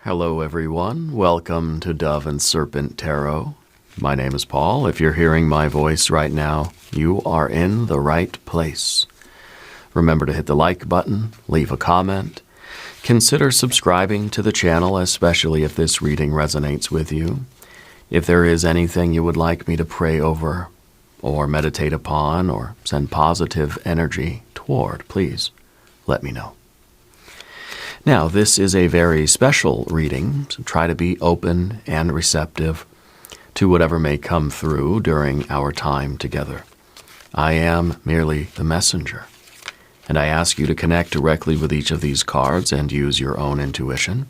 Hello everyone, welcome to Dove and Serpent Tarot. My name is Paul. If you're hearing my voice right now, you are in the right place. Remember to hit the like button, leave a comment. Consider subscribing to the channel, especially if this reading resonates with you. If there is anything you would like me to pray over, or meditate upon, or send positive energy toward, please let me know. Now, this is a very special reading, so try to be open and receptive to whatever may come through during our time together. I am merely the messenger, and I ask you to connect directly with each of these cards and use your own intuition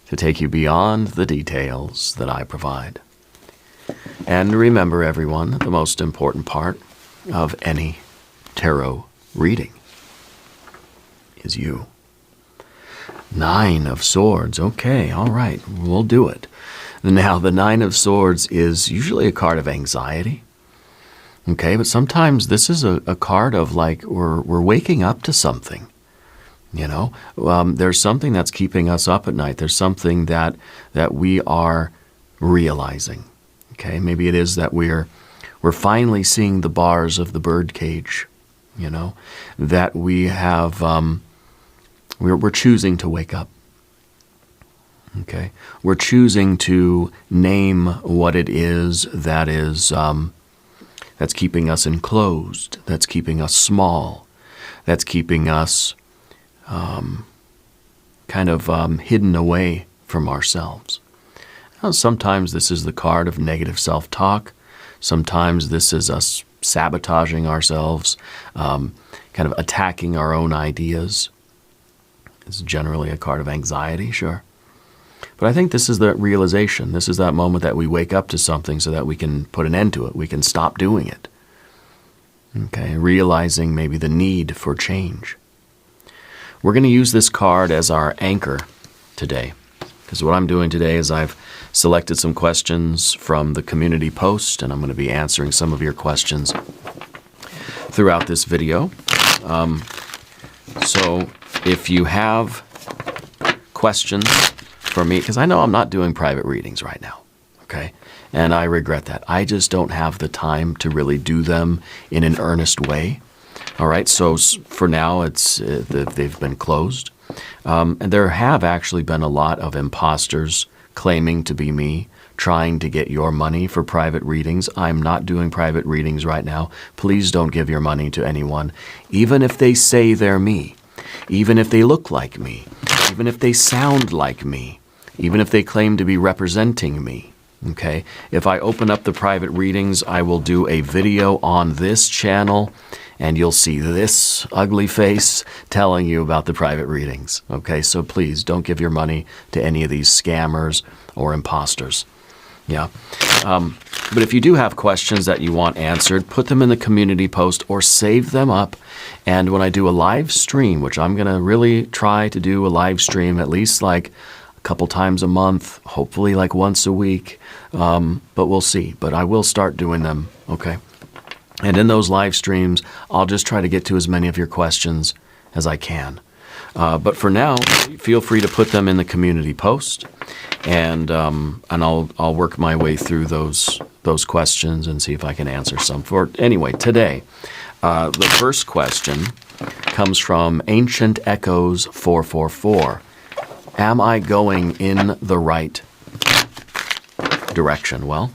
to take you beyond the details that I provide. And remember, everyone, the most important part of any tarot reading is you. 9 of Swords. Okay, all right, we'll do it. Now, the 9 of Swords is usually a card of anxiety. Okay, but sometimes this is a card of like we're waking up to something. You know, there's something that's keeping us up at night. There's something that we are realizing. Okay, maybe it is that we're finally seeing the bars of the birdcage. You know, that we have. We're choosing to wake up. Okay, we're choosing to name what it is that's keeping us enclosed, that's keeping us small, that's keeping us hidden away from ourselves. Now, sometimes this is the card of negative self-talk. Sometimes this is us sabotaging ourselves, kind of attacking our own ideas. It's generally a card of anxiety, sure. But I think this is the realization. This is that moment that we wake up to something so that we can put an end to it. We can stop doing it. Okay, realizing maybe the need for change. We're going to use this card as our anchor today. Because what I'm doing today is I've selected some questions from the community post, and I'm going to be answering some of your questions throughout this video. So if you have questions for me, because I know I'm not doing private readings right now, okay? And I regret that. I just don't have the time to really do them in an earnest way. All right, so for now, they've been closed. And there have actually been a lot of imposters claiming to be me, trying to get your money for private readings. I'm not doing private readings right now. Please don't give your money to anyone, even if they say they're me, even if they look like me, even if they sound like me, even if they claim to be representing me. Okay? If I open up the private readings, I will do a video on this channel, and you'll see this ugly face telling you about the private readings. Okay? So please don't give your money to any of these scammers or imposters. Yeah. But if you do have questions that you want answered, put them in the community post or save them up. And when I do a live stream, which I'm going to really try to do a live stream at least like a couple times a month, hopefully like once a week, but we'll see. But I will start doing them, okay? And in those live streams, I'll just try to get to as many of your questions as I can. But for now, feel free to put them in the community post, and I'll work my way through those questions and see if I can answer some. Anyway, today, the first question comes from Ancient Echoes 444. Am I going in the right direction? Well,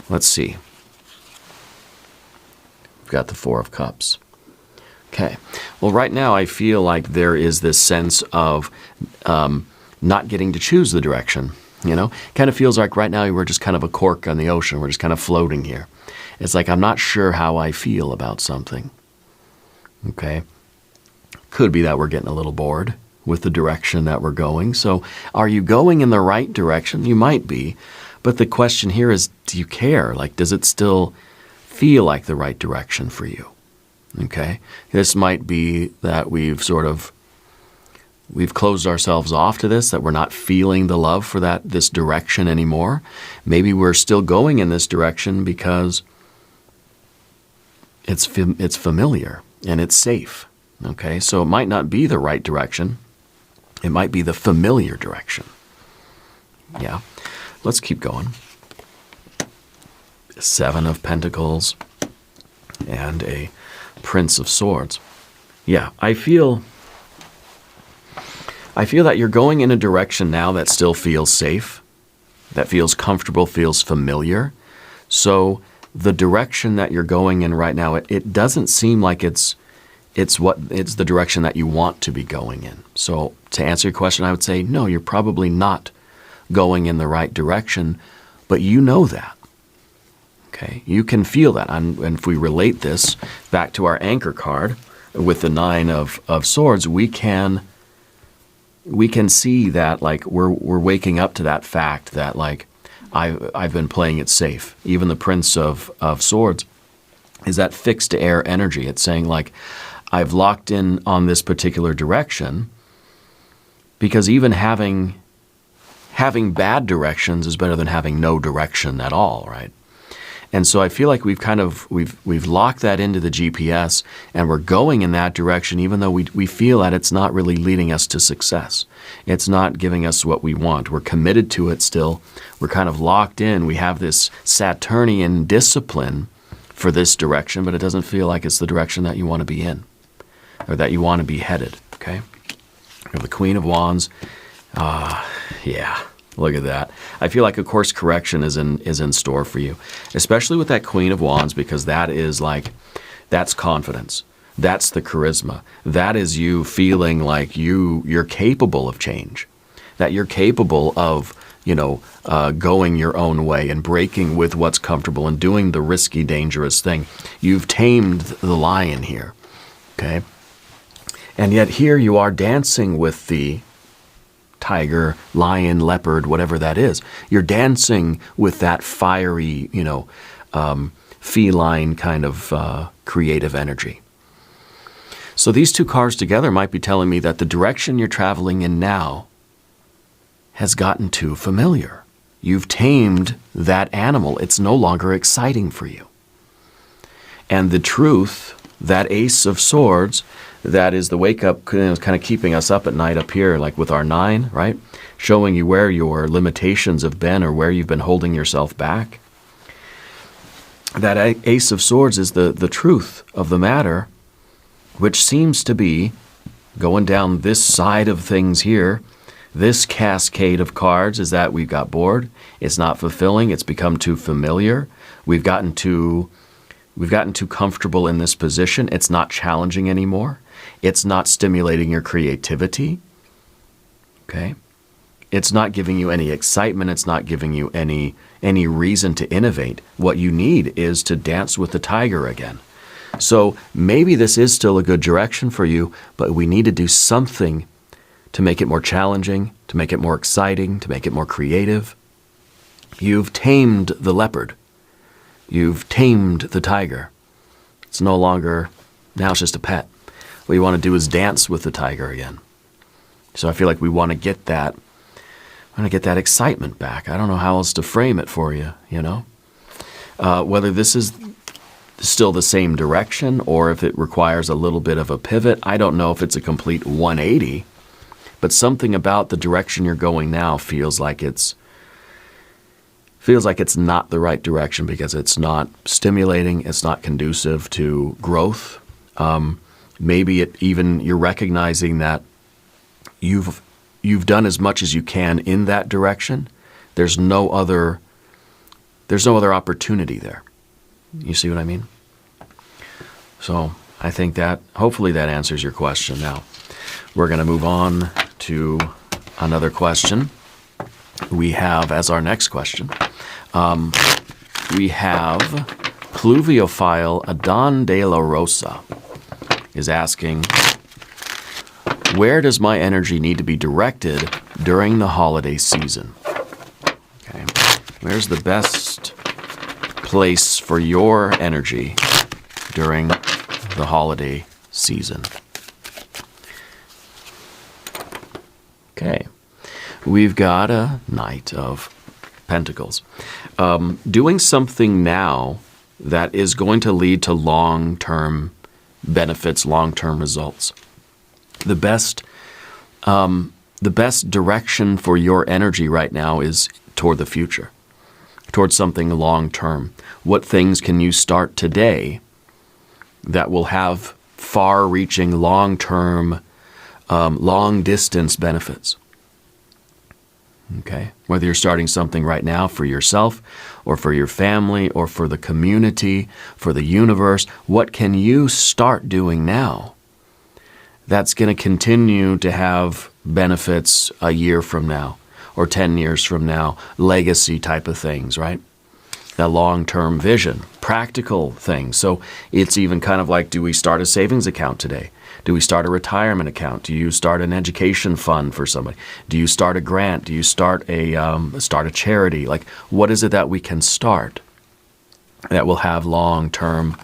let's see. We've got the 4 of Cups. Okay. Well, right now I feel like there is this sense of not getting to choose the direction. You know, kind of feels like right now we're just kind of a cork on the ocean. We're just kind of floating here. It's like I'm not sure how I feel about something. Okay. Could be that we're getting a little bored with the direction that we're going. So are you going in the right direction? You might be. But the question here is, do you care? Like, does it still feel like the right direction for you? Okay, this might be that we've closed ourselves off to this, that we're not feeling the love for this direction anymore. Maybe we're still going in this direction because it's familiar and it's safe. Okay, so it might not be the right direction. It might be the familiar direction. Yeah. Let's keep going. 7 of Pentacles and a Prince of Swords. Yeah, I feel that you're going in a direction now that still feels safe, that feels comfortable, feels familiar. So the direction that you're going in right now, it doesn't seem like it's the direction that you want to be going in. So to answer your question, I would say, no, you're probably not going in the right direction, but you know that. Okay, you can feel that. And if we relate this back to our anchor card with the 9 of Swords, we can see that, like, we're waking up to that fact that, like, I've been playing it safe. Even the Prince of Swords is that fixed air energy. It's saying, like, I've locked in on this particular direction because even having bad directions is better than having no direction at all, right? And so I feel like we've locked that into the GPS, and we're going in that direction even though we feel that it's not really leading us to success. It's not giving us what we want. We're committed to it still. We're kind of locked in. We have this Saturnian discipline for this direction, but it doesn't feel like it's the direction that you want to be in or that you want to be headed, okay? We have the Queen of Wands. Yeah. Look at that. I feel like a course correction is in store for you, especially with that Queen of Wands, because that is like, that's confidence. That's the charisma. That is you feeling like you're capable of change, that you're capable of, going your own way and breaking with what's comfortable and doing the risky, dangerous thing. You've tamed the lion here, okay? And yet here you are dancing with the tiger, lion, leopard, whatever that is. You're dancing with that fiery, feline kind of creative energy. So these two cards together might be telling me that the direction you're traveling in now has gotten too familiar. You've tamed that animal. It's no longer exciting for you. And the truth, that Ace of Swords, that is the wake-up, kind of keeping us up at night up here, like with our 9, right? Showing you where your limitations have been or where you've been holding yourself back. That Ace of Swords is the truth of the matter, which seems to be going down this side of things here. This cascade of cards is that we've got bored. It's not fulfilling. It's become too familiar. We've gotten too comfortable in this position. It's not challenging anymore. It's not stimulating your creativity, okay? It's not giving you any excitement. It's not giving you any reason to innovate. What you need is to dance with the tiger again. So maybe this is still a good direction for you, but we need to do something to make it more challenging, to make it more exciting, to make it more creative. You've tamed the leopard. You've tamed the tiger. It's no longer, now it's just a pet. What you want to do is dance with the tiger again. So I feel like we want to get that excitement back. I don't know how else to frame it for you, Whether this is still the same direction or if it requires a little bit of a pivot. I don't know if it's a complete 180, but something about the direction you're going now feels like it's not the right direction because it's not stimulating, it's not conducive to growth. Maybe you're recognizing that you've done as much as you can in that direction. There's no other opportunity there. You see what I mean? So I think that hopefully that answers your question. Now we're going to move on to another question. We have as our next question, we have Pluviophile Adon de la Rosa is asking, where does my energy need to be directed during the holiday season? Okay. Where's the best place for your energy during the holiday season? Okay. We've got a Knight of Pentacles. Doing something now that is going to lead to long-term benefits, long-term results. The best the best direction for your energy right now is toward the future, towards something long term. What things can you start today that will have far-reaching, long-term, long-distance benefits? Okay? Whether you're starting something right now for yourself or for your family or for the community, for the universe, what can you start doing now that's going to continue to have benefits a year from now or 10 years from now, legacy type of things, right? That long-term vision, practical things. So it's even kind of like, do we start a savings account today? Do we start a retirement account? Do you start an education fund for somebody? Do you start a grant? Do you start a charity? Like, what is it that we can start that will have long-term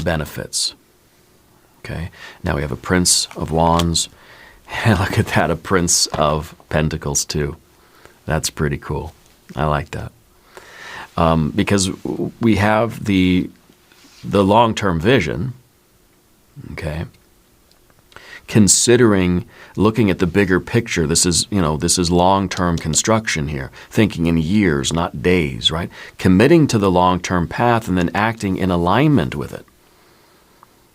benefits? Okay, now we have a Prince of Wands. And look at that, a Prince of Pentacles too. That's pretty cool. I like that. Because we have the long-term vision, okay, considering, looking at the bigger picture. This is long-term construction here, thinking in years, not days, right? Committing to the long-term path and then acting in alignment with it.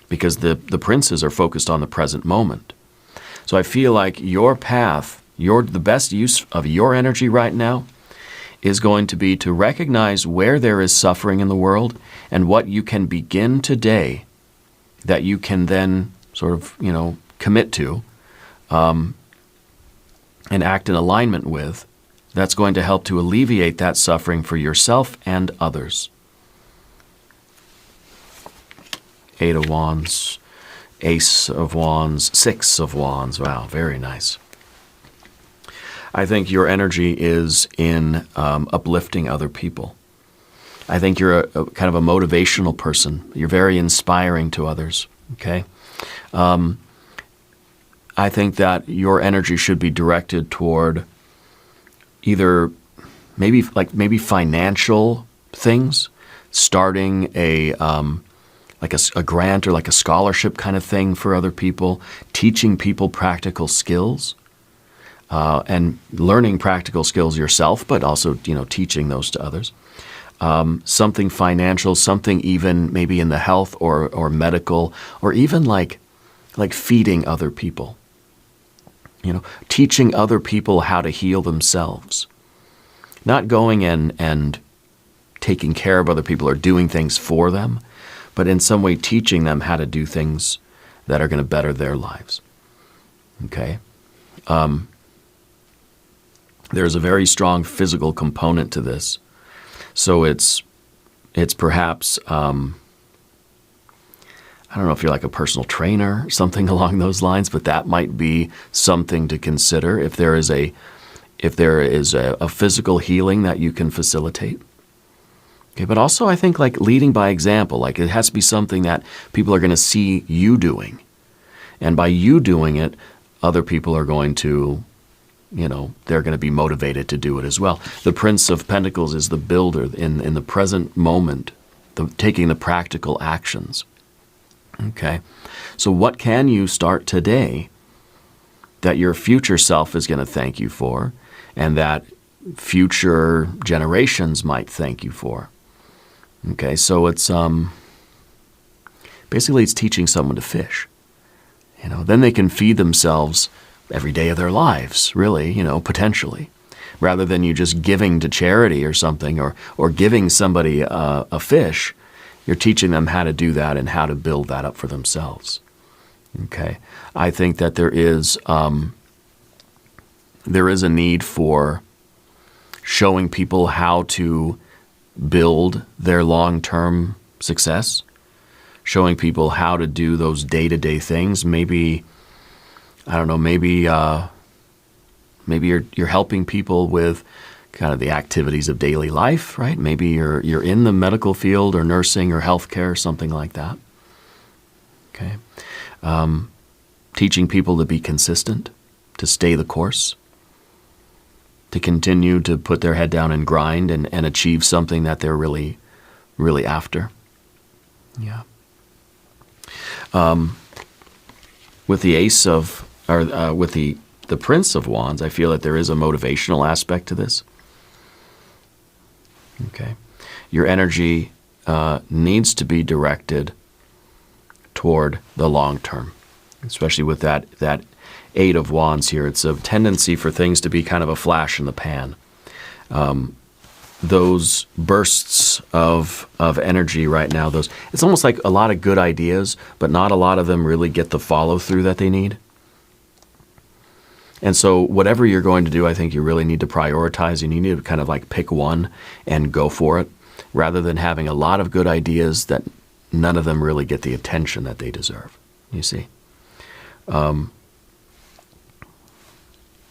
Because the princes are focused on the present moment. So I feel like your path, the best use of your energy right now is going to be to recognize where there is suffering in the world and what you can begin today that you can then sort of, commit to and act in alignment with. That's going to help to alleviate that suffering for yourself and others. Eight of Wands, Ace of Wands, Six of Wands. Wow, very nice. I think your energy is in uplifting other people. I think you're a kind of a motivational person. You're very inspiring to others, okay? I think that your energy should be directed toward either maybe financial things, starting a grant or like a scholarship kind of thing for other people, teaching people practical skills, and learning practical skills yourself, but also, teaching those to others. Something financial, something even maybe in the health or medical, or even like feeding other people. Teaching other people how to heal themselves. Not going and taking care of other people or doing things for them, but in some way teaching them how to do things that are going to better their lives. Okay? There's a very strong physical component to this. So it's perhaps, I don't know if you're like a personal trainer, something along those lines, but that might be something to consider if there is a physical healing that you can facilitate. Okay, but also I think like leading by example, like it has to be something that people are going to see you doing. And by you doing it, other people are going to, they're going to be motivated to do it as well. The Prince of Pentacles is the builder in the present moment, taking the practical actions. Okay, so what can you start today that your future self is going to thank you for and that future generations might thank you for? Okay, so it's basically it's teaching someone to fish. Then they can feed themselves every day of their lives, really, potentially, rather than you just giving to charity or something or giving somebody a fish. You're teaching them how to do that and how to build that up for themselves. Okay, I think that there is a need for showing people how to build their long-term success, showing people how to do those day-to-day things. Maybe, I don't know, maybe you're helping people with kind of the activities of daily life, right? Maybe you're in the medical field or nursing or healthcare, something like that. Okay, teaching people to be consistent, to stay the course, to continue to put their head down and grind and achieve something that they're really, really after. Yeah. With the the Prince of Wands, I feel that there is a motivational aspect to this. Okay. Your energy needs to be directed toward the long term, especially with that Eight of Wands here. It's a tendency for things to be kind of a flash in the pan. Those bursts of energy right now, it's almost like a lot of good ideas, but not a lot of them really get the follow through that they need. And so whatever you're going to do, I think you really need to prioritize, and you need to kind of like pick one and go for it, rather than having a lot of good ideas that none of them really get the attention that they deserve, you see.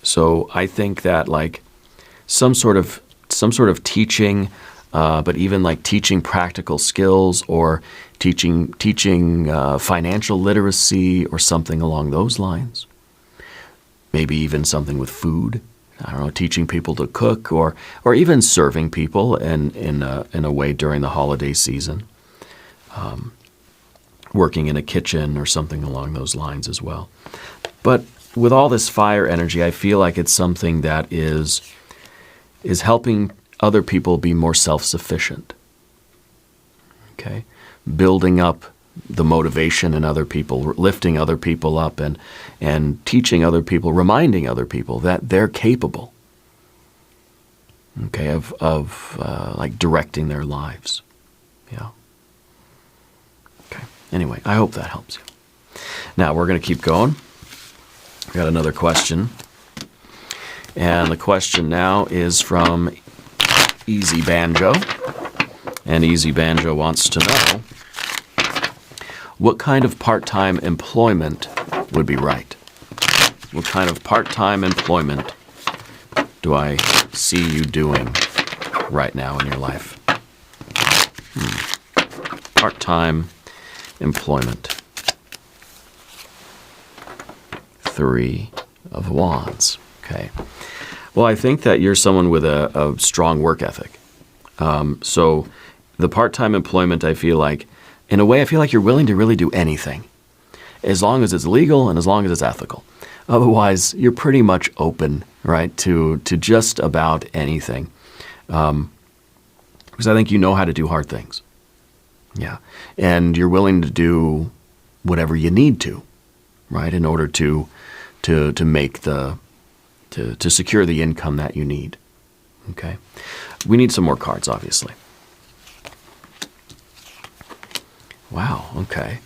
So I think that like some sort of teaching, but even like teaching practical skills, or teaching financial literacy or something along those lines. Maybe even something with food. I don't know, teaching people to cook, or even serving people in a way during the holiday season. Working in a kitchen or something along those lines as well. But with all this fire energy, I feel like it's something that is helping other people be more self-sufficient. Okay? Building up the motivation in other people, lifting other people up, and teaching other people, reminding other people that they're capable, okay, of like directing their lives. Yeah. Okay. Anyway, I hope that helps you. Now we're going to keep going. I got another question. And the question now is from Easy Banjo. And Easy Banjo wants to know, what kind of part-time employment would be right? What kind of part-time employment do I see you doing right now in your life? Part-time employment. Three of Wands. Okay. Well, I think that you're someone with a strong work ethic. So the part-time employment, I feel like, in a way, I feel like you're willing to really do anything, as long as it's legal and as long as it's ethical. Otherwise, you're pretty much open, right, to just about anything. Because I think you know how to do hard things. Yeah. And you're willing to do whatever you need to, right, in order to make to secure the income that you need. Okay. We need some more cards, obviously. Wow, okay.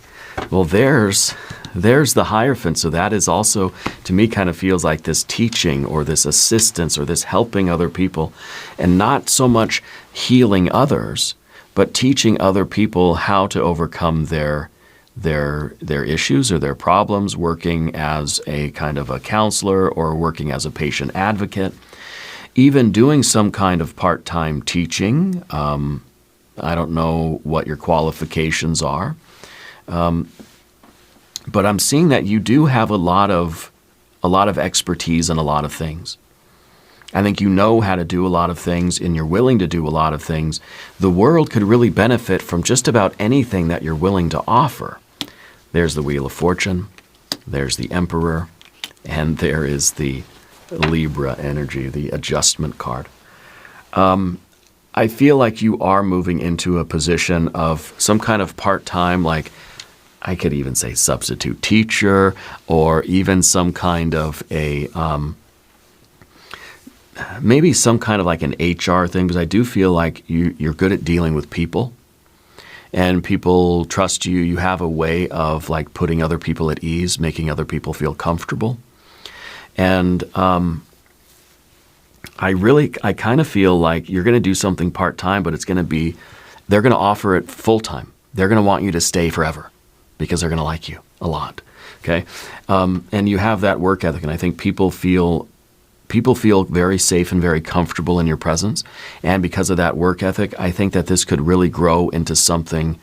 Well, there's the Hierophant. So that is also, to me, kind of feels like this teaching or this assistance or this helping other people, and not so much healing others, but teaching other people how to overcome their issues or their problems, working as a kind of a counselor or working as a patient advocate, even doing some kind of part-time teaching. I don't know what your qualifications are, but I'm seeing that you do have a lot of expertise in a lot of things. I think you know how to do a lot of things, and you're willing to do a lot of things. The world could really benefit from just about anything that you're willing to offer. There's the Wheel of Fortune, there's the Emperor, and there is the Libra energy, the adjustment card. I feel like you are moving into a position of some kind of part-time, like I could even say substitute teacher, or even some kind of a, maybe some kind of like an HR thing, because I do feel like you're good at dealing with people, and people trust you. You have a way of like putting other people at ease, making other people feel comfortable. And I kind of feel like you're going to do something part-time, but they're going to offer it full-time. They're going to want you to stay forever because they're going to like you a lot. Okay. And you have that work ethic. And I think people feel very safe and very comfortable in your presence. And because of that work ethic, I think that this could really grow into something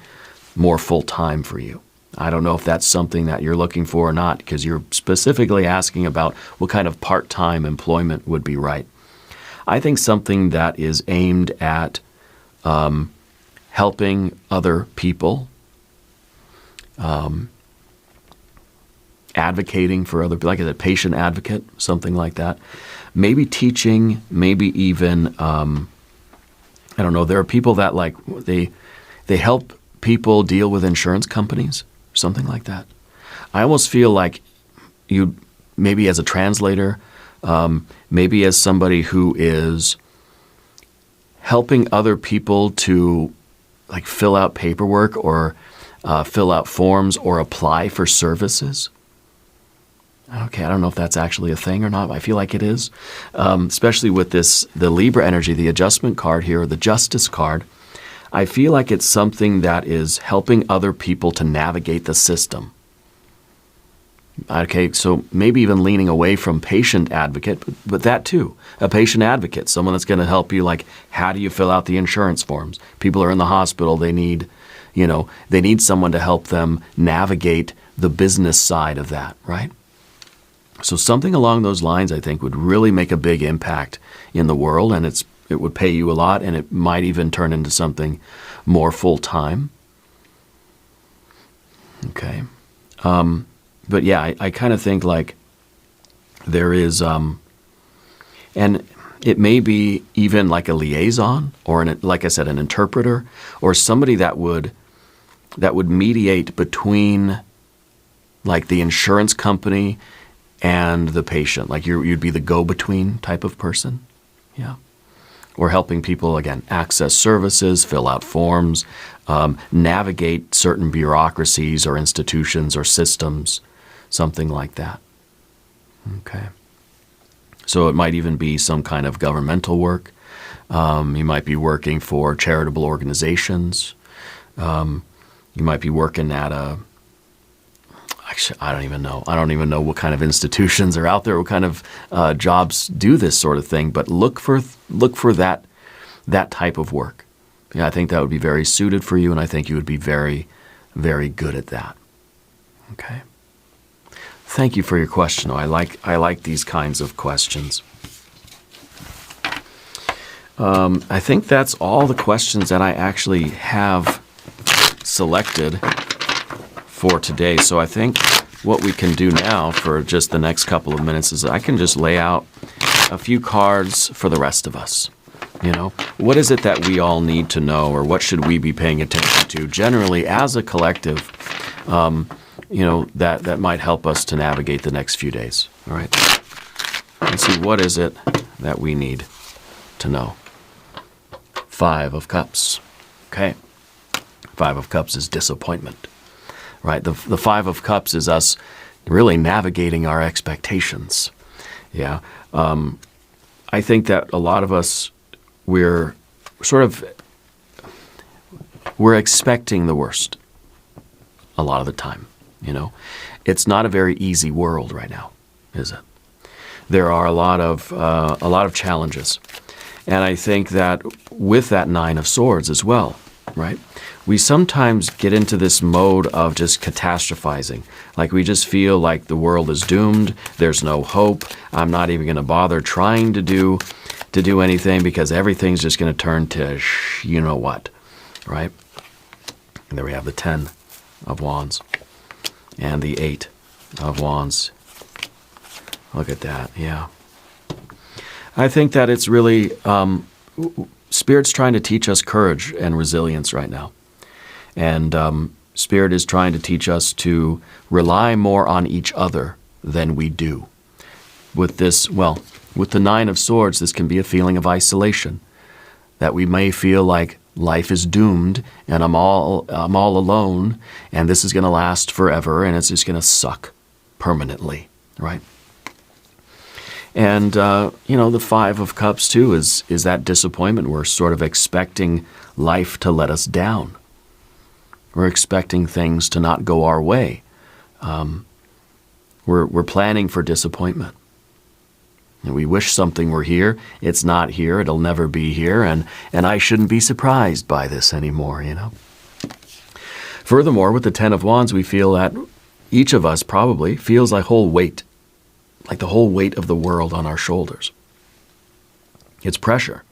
more full-time for you. I don't know if that's something that you're looking for or not, because you're specifically asking about what kind of part-time employment would be right. I think something that is aimed at helping other people advocating for other, like a patient advocate, something like that. Maybe teaching, maybe even, I don't know, there are people that like, they help people deal with insurance companies, something like that. I almost feel like you, maybe as a translator, maybe as somebody who is helping other people to like fill out paperwork or fill out forms or apply for services. Okay, I don't know if that's actually a thing or not. I feel like it is, especially with the Libra energy, the adjustment card here, or the justice card. I feel like it's something that is helping other people to navigate the system. Okay, so maybe even leaning away from patient advocate, but that too, a patient advocate, someone that's going to help you, like, how do you fill out the insurance forms? People are in the hospital, they need someone to help them navigate the business side of that, right? So something along those lines, I think, would really make a big impact in the world, and it would pay you a lot, and it might even turn into something more full-time. Okay. But yeah, I kind of think like there is, and it may be even like a liaison or, like I said, an interpreter or somebody that would mediate between like the insurance company and the patient. Like you'd be the go-between type of person. Yeah. Or helping people, again, access services, fill out forms, navigate certain bureaucracies or institutions or systems, something like that. Okay. So it might even be some kind of governmental work. You might be working for charitable organizations. You might be working at actually, I don't even know. I don't even know what kind of institutions are out there, what kind of jobs do this sort of thing. But look for that type of work. Yeah, I think that would be very suited for you, and I think you would be very, very good at that. Okay. Thank you for your question. I like these kinds of questions. I think that's all the questions that I actually have selected for today. So I think what we can do now for just the next couple of minutes is I can just lay out a few cards for the rest of us. You know, what is it that we all need to know, or what should we be paying attention to generally as a collective, that might help us to navigate the next few days. All right. Let's see, what is it that we need to know? 5 of Cups. Okay. 5 of Cups is disappointment. Right? The 5 of Cups is us really navigating our expectations. Yeah. I think that a lot of us, we're expecting the worst a lot of the time. You know, it's not a very easy world right now, is it? There are a lot of challenges, and I think that with that 9 of Swords as well, right? We sometimes get into this mode of just catastrophizing, like we just feel like the world is doomed. There's no hope. I'm not even going to bother trying to do anything because everything's just going to turn to you know what, right? And there we have the 10 of Wands. And the 8 of Wands. Look at that, yeah. I think that it's really, Spirit's trying to teach us courage and resilience right now. And Spirit is trying to teach us to rely more on each other than we do. With the 9 of Swords, this can be a feeling of isolation, that we may feel like life is doomed, and I'm all alone, and this is going to last forever, and it's just going to suck permanently, right? And the 5 of Cups too is that disappointment. We're sort of expecting life to let us down. We're expecting things to not go our way. We're planning for disappointment. And we wish something were here. It's not here. It'll never be here. And I shouldn't be surprised by this anymore, you know. Furthermore, with the 10 of Wands, we feel that each of us probably feels like the whole weight of the world on our shoulders. It's pressure.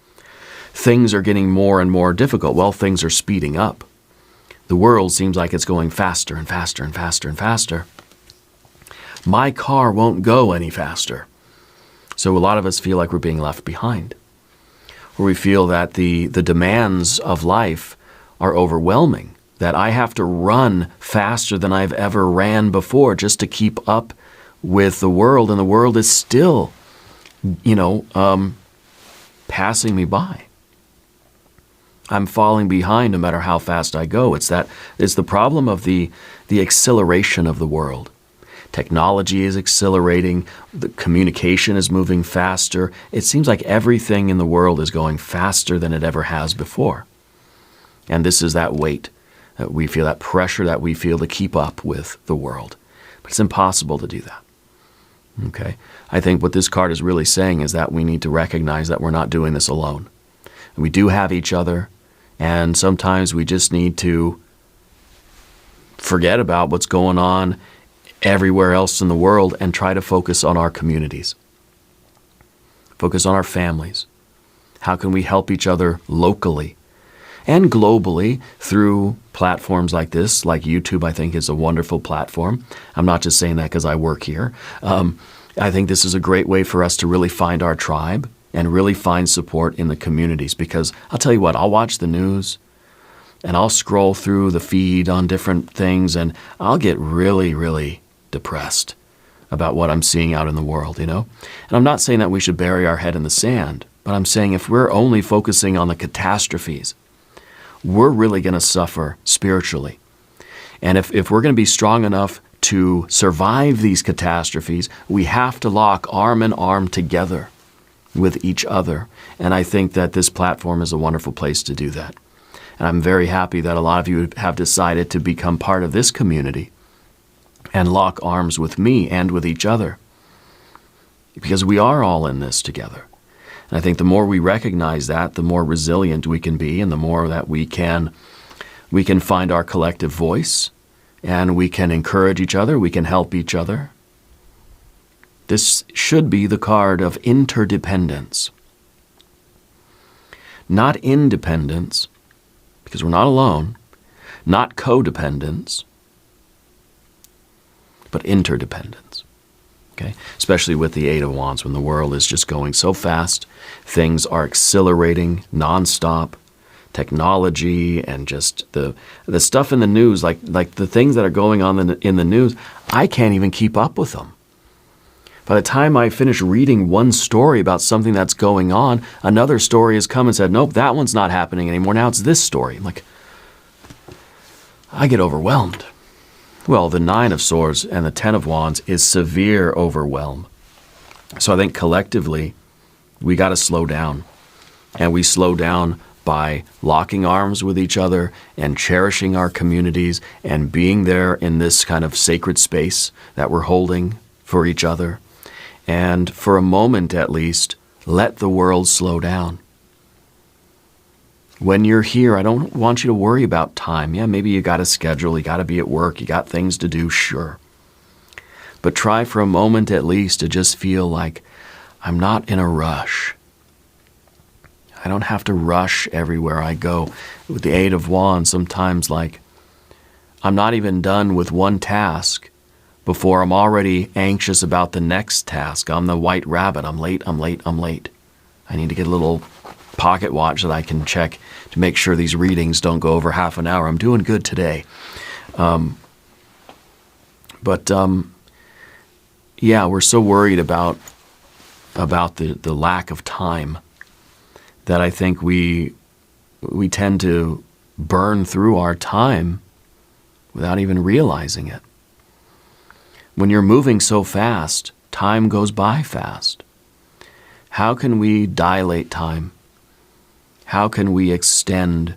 Things are getting more and more difficult. Well, things are speeding up. The world seems like it's going faster and faster and faster and faster. my car won't go any faster. So a lot of us feel like we're being left behind, or we feel that the demands of life are overwhelming, that I have to run faster than I've ever ran before just to keep up with the world, and the world is still, passing me by. I'm falling behind no matter how fast I go. It's the problem of the acceleration of the world. Technology is accelerating. The communication is moving faster. It seems like everything in the world is going faster than it ever has before. And this is that weight that we feel, that pressure that we feel to keep up with the world. But it's impossible to do that. Okay? I think what this card is really saying is that we need to recognize that we're not doing this alone. We do have each other, and sometimes we just need to forget about what's going on everywhere else in the world and try to focus on our communities. Focus on our families. How can we help each other locally and globally through platforms like this, like YouTube? I think is a wonderful platform. I'm not just saying that because I work here. I think this is a great way for us to really find our tribe and really find support in the communities, because I'll tell you what, I'll watch the news and I'll scroll through the feed on different things and I'll get really, really depressed about what I'm seeing out in the world, And I'm not saying that we should bury our head in the sand, but I'm saying if we're only focusing on the catastrophes, we're really going to suffer spiritually. And if we're going to be strong enough to survive these catastrophes, we have to lock arm in arm together with each other. And I think that this platform is a wonderful place to do that. And I'm very happy that a lot of you have decided to become part of this community and lock arms with me and with each other, because we are all in this together. And I think the more we recognize that, the more resilient we can be, and the more that we can find our collective voice, and we can encourage each other, we can help each other. This should be the card of interdependence. Not independence, because we're not alone, not codependence, but interdependence. Okay? Especially with the Eight of Wands, when the world is just going so fast, things are accelerating nonstop, technology and just the stuff in the news, like the things that are going on in the news, I can't even keep up with them. By the time I finish reading one story about something that's going on, another story has come and said, nope, that one's not happening anymore. Now it's this story. I'm like, I get overwhelmed. Well, the Nine of Swords and the Ten of Wands is severe overwhelm. So I think collectively, we got to slow down. And we slow down by locking arms with each other and cherishing our communities and being there in this kind of sacred space that we're holding for each other. And for a moment at least, let the world slow down. When you're here, I don't want you to worry about time. Yeah, maybe you got a schedule, you got to be at work, you got things to do, sure. But try for a moment at least to just feel like I'm not in a rush. I don't have to rush everywhere I go. With the Eight of Wands, sometimes like I'm not even done with one task before I'm already anxious about the next task. I'm the white rabbit. I'm late. I need to get a little pocket watch that I can check to make sure these readings don't go over half an hour. I'm doing good today. Yeah, we're so worried about the lack of time that I think we tend to burn through our time without even realizing it. When you're moving so fast, time goes by fast. How can we dilate time? How can we extend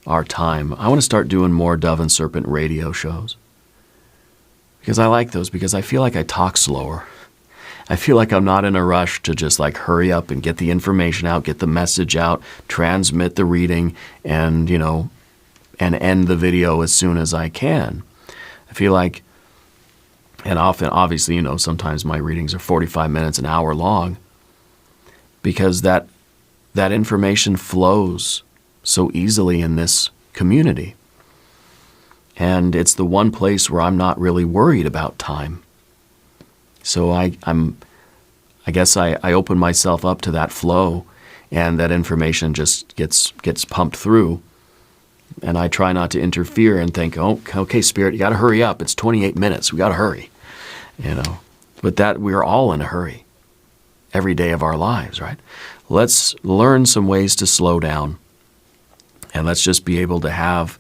our time? I want to start doing more Dove and Serpent radio shows, because I like those, because I feel like I talk slower. I feel like I'm not in a rush to just like hurry up and get the information out, get the message out, transmit the reading, and, and end the video as soon as I can. I feel like, and often, obviously, sometimes my readings are 45 minutes, an hour long, because that information flows so easily in this community. And it's the one place where I'm not really worried about time. So I guess I open myself up to that flow, and that information just gets pumped through. And I try not to interfere and think, oh, okay, Spirit, you got to hurry up. It's 28 minutes. We got to hurry, But that we're all in a hurry every day of our lives, right? Let's learn some ways to slow down, and let's just be able to have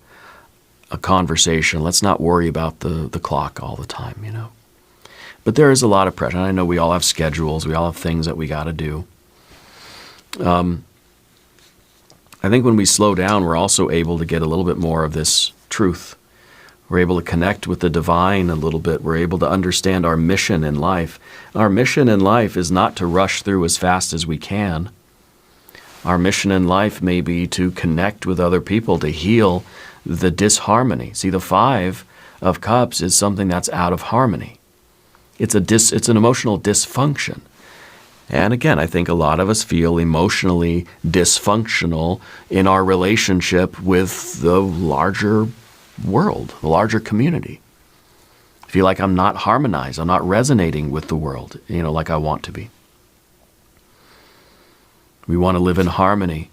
a conversation. Let's not worry about the clock all the time, But there is a lot of pressure. And I know we all have schedules. We all have things that we got to do. I think when we slow down, we're also able to get a little bit more of this truth. We're able to connect with the divine a little bit. We're able to understand our mission in life. Our mission in life is not to rush through as fast as we can. Our mission in life may be to connect with other people, to heal the disharmony. See, the Five of Cups is something that's out of harmony. It's an emotional dysfunction. And again, I think a lot of us feel emotionally dysfunctional in our relationship with the larger world, the larger community. I feel like I'm not harmonized. I'm not resonating with the world, like I want to be. We want to live in harmony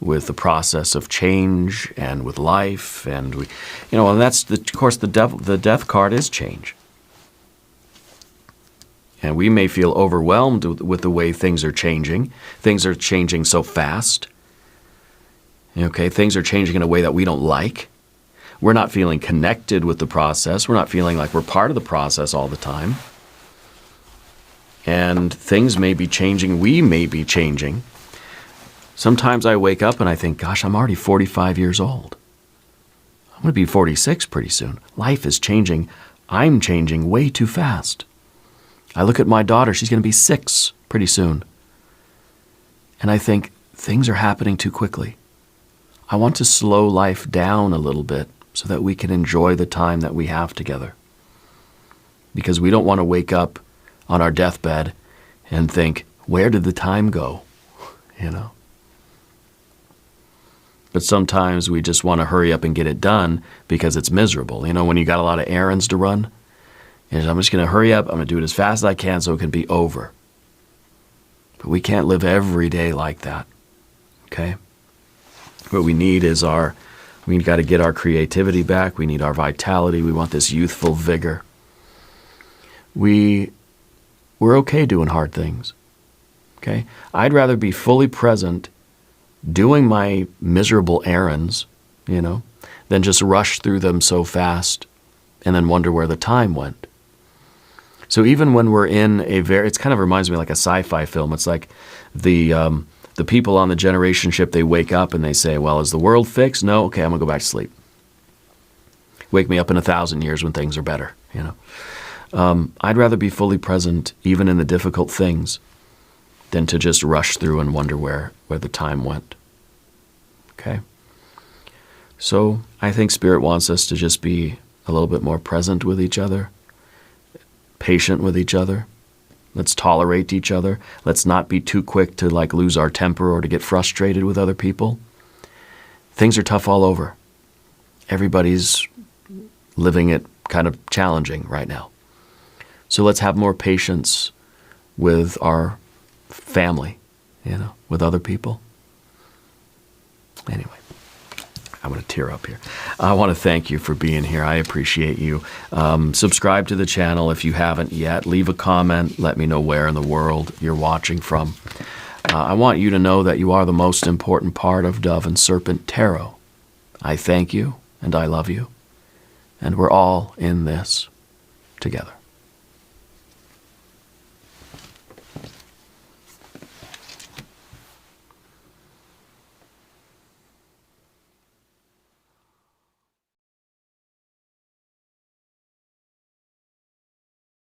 with the process of change and with life, and and that's of course the death card is change. And we may feel overwhelmed with the way things are changing. Things are changing so fast. Okay, things are changing in a way that we don't like. We're not feeling connected with the process. We're not feeling like we're part of the process all the time. And things may be changing. We may be changing. Sometimes I wake up and I think, gosh, I'm already 45 years old. I'm going to be 46 pretty soon. Life is changing. I'm changing way too fast. I look at my daughter, she's going to be 6 pretty soon. And I think, things are happening too quickly. I want to slow life down a little bit so that we can enjoy the time that we have together. Because we don't want to wake up on our deathbed and think, where did the time go? But sometimes we just want to hurry up and get it done because it's miserable. When you got a lot of errands to run, I'm just going to hurry up. I'm going to do it as fast as I can so it can be over. But we can't live every day like that. Okay? What we need is we got to get our creativity back. We need our vitality. We want this youthful vigor. We're okay doing hard things. Okay? I'd rather be fully present doing my miserable errands, than just rush through them so fast and then wonder where the time went. So even when we're in it kind of reminds me like a sci-fi film. It's like the people on the generation ship, they wake up and they say, well, is the world fixed? No? Okay, I'm going to go back to sleep. Wake me up in 1,000 years when things are better, I'd rather be fully present even in the difficult things than to just rush through and wonder where the time went. Okay? So I think Spirit wants us to just be a little bit more present with each other, patient with each other. Let's tolerate each other. Let's not be too quick to lose our temper or to get frustrated with other people. Things are tough all over. Everybody's living it kind of challenging right now. So let's have more patience with our family, with other people. Anyway, I'm going to tear up here. I want to thank you for being here. I appreciate you. Subscribe to the channel if you haven't yet. Leave a comment. Let me know where in the world you're watching from. I want you to know that you are the most important part of Dove and Serpent Tarot. I thank you and I love you. And we're all in this together.